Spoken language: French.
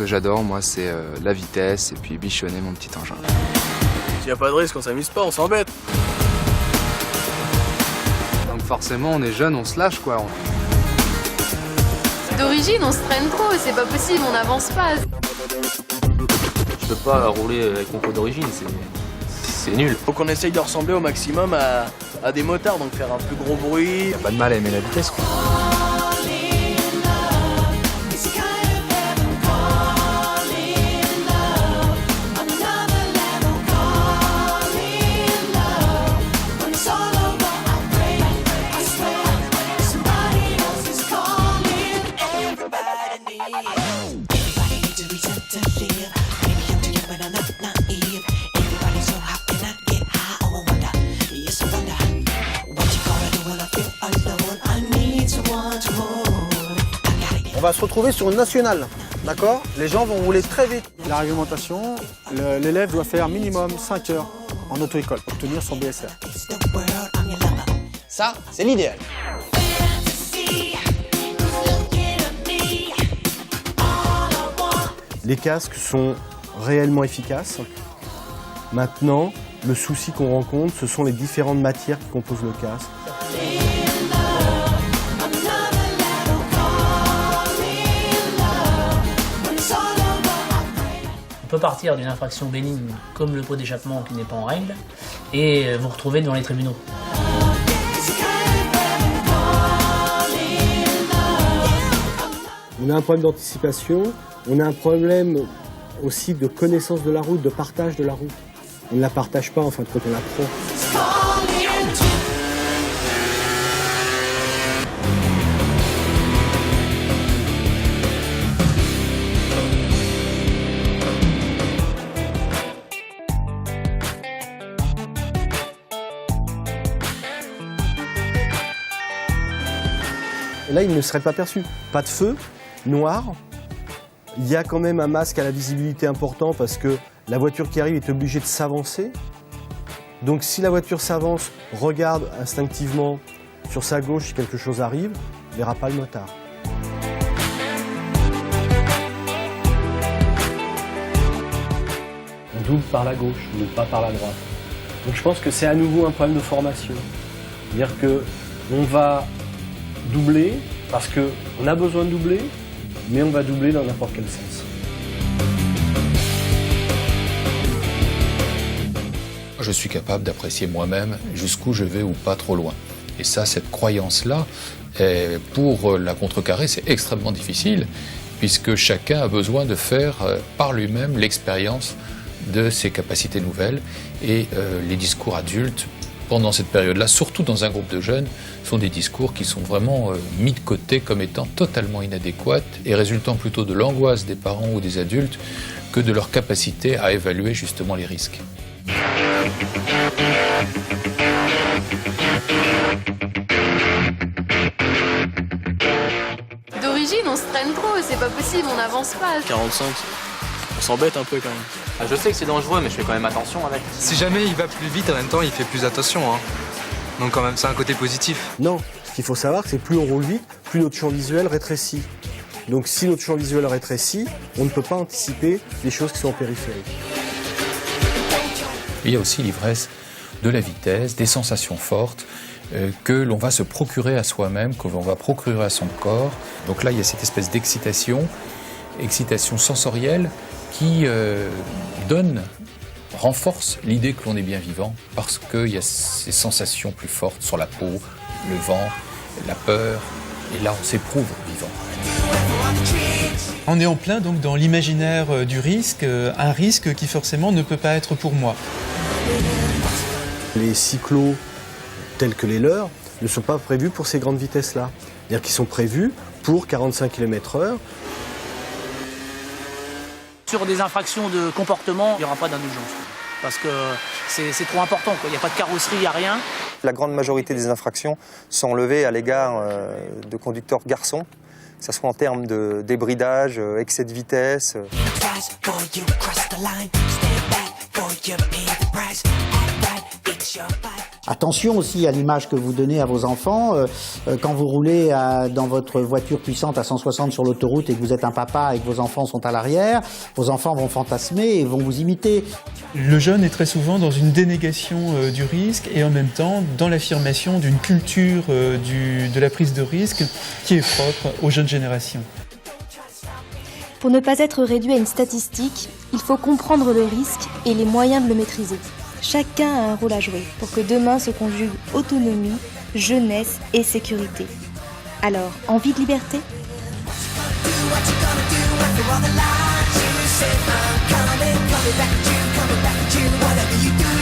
que j'adore, moi, c'est la vitesse et puis bichonner mon petit engin. S'il n'y a pas de risque, on s'amuse pas, on s'embête. Donc forcément, on est jeune, on se lâche, quoi. D'origine, on se traîne trop, c'est pas possible, on n'avance pas. Je peux pas rouler avec mon pot d'origine, c'est nul. Faut qu'on essaye de ressembler au maximum à des motards, donc faire un plus gros bruit. Y a pas de mal à aimer la vitesse, quoi. On va se retrouver sur une nationale, d'accord? Les gens vont rouler très vite. La réglementation, l'élève doit faire minimum 5 heures en auto-école pour obtenir son BSR. Ça, c'est l'idéal. Les casques sont réellement efficaces. Maintenant, le souci qu'on rencontre, ce sont les différentes matières qui composent le casque. On peut partir d'une infraction bénigne comme le pot d'échappement qui n'est pas en règle et vous retrouver devant les tribunaux. On a un problème d'anticipation, on a un problème aussi de connaissance de la route, de partage de la route. On ne la partage pas, en fin de compte, on la prend. Et là, il ne serait pas perçu. Pas de feu, noir. Il y a quand même un masque à la visibilité important parce que la voiture qui arrive est obligée de s'avancer. Donc si la voiture s'avance, regarde instinctivement sur sa gauche si quelque chose arrive, il ne verra pas le motard. On double par la gauche, mais pas par la droite. Donc je pense que c'est à nouveau un problème de formation. C'est-à-dire qu'on va doubler parce qu'on a besoin de doubler, mais on va doubler dans n'importe quel sens. Je suis capable d'apprécier moi-même jusqu'où je vais ou pas trop loin. Et ça, cette croyance-là, pour la contrecarrer, c'est extrêmement difficile, puisque chacun a besoin de faire par lui-même l'expérience de ses capacités nouvelles. Et les discours adultes, pendant cette période-là, surtout dans un groupe de jeunes, sont des discours qui sont vraiment mis de côté comme étant totalement inadéquats et résultant plutôt de l'angoisse des parents ou des adultes que de leur capacité à évaluer justement les risques. D'origine, on se traîne trop, c'est pas possible, on n'avance pas. 45, on s'embête un peu quand même. Ah, je sais que c'est dangereux, mais je fais quand même attention avec. Si jamais il va plus vite, en même temps, il fait plus attention, hein. Donc quand même, c'est un côté positif. Non, ce qu'il faut savoir, c'est que plus on roule vite, plus notre champ visuel rétrécit. Donc si notre champ visuel rétrécit, on ne peut pas anticiper les choses qui sont en périphérie. Il y a aussi l'ivresse de la vitesse, des sensations fortes que l'on va se procurer à soi-même, que l'on va procurer à son corps. Donc là, il y a cette espèce d'excitation, excitation sensorielle qui renforce l'idée que l'on est bien vivant parce qu'il y a ces sensations plus fortes sur la peau, le vent, la peur, et là on s'éprouve vivant. On est en plein donc dans l'imaginaire du risque, un risque qui forcément ne peut pas être pour moi. Les cyclos tels que les leurs ne sont pas prévus pour ces grandes vitesses-là. C'est-à-dire qu'ils sont prévus pour 45 km/h. Sur des infractions de comportement, il n'y aura pas d'indulgence. Parce que c'est trop important, quoi. Il n'y a pas de carrosserie, il n'y a rien. La grande majorité des infractions sont levées à l'égard de conducteurs garçons, que ce soit en termes de débridage, excès de vitesse. Your price. Attention aussi à l'image que vous donnez à vos enfants. Quand vous roulez dans votre voiture puissante à 160 sur l'autoroute et que vous êtes un papa et que vos enfants sont à l'arrière, vos enfants vont fantasmer et vont vous imiter. Le jeune est très souvent dans une dénégation du risque et en même temps dans l'affirmation d'une culture de la prise de risque qui est propre aux jeunes générations. Pour ne pas être réduit à une statistique, il faut comprendre le risque et les moyens de le maîtriser. Chacun a un rôle à jouer pour que demain se conjugue autonomie, jeunesse et sécurité. Alors, envie de liberté ? Coming back at you, whatever you do.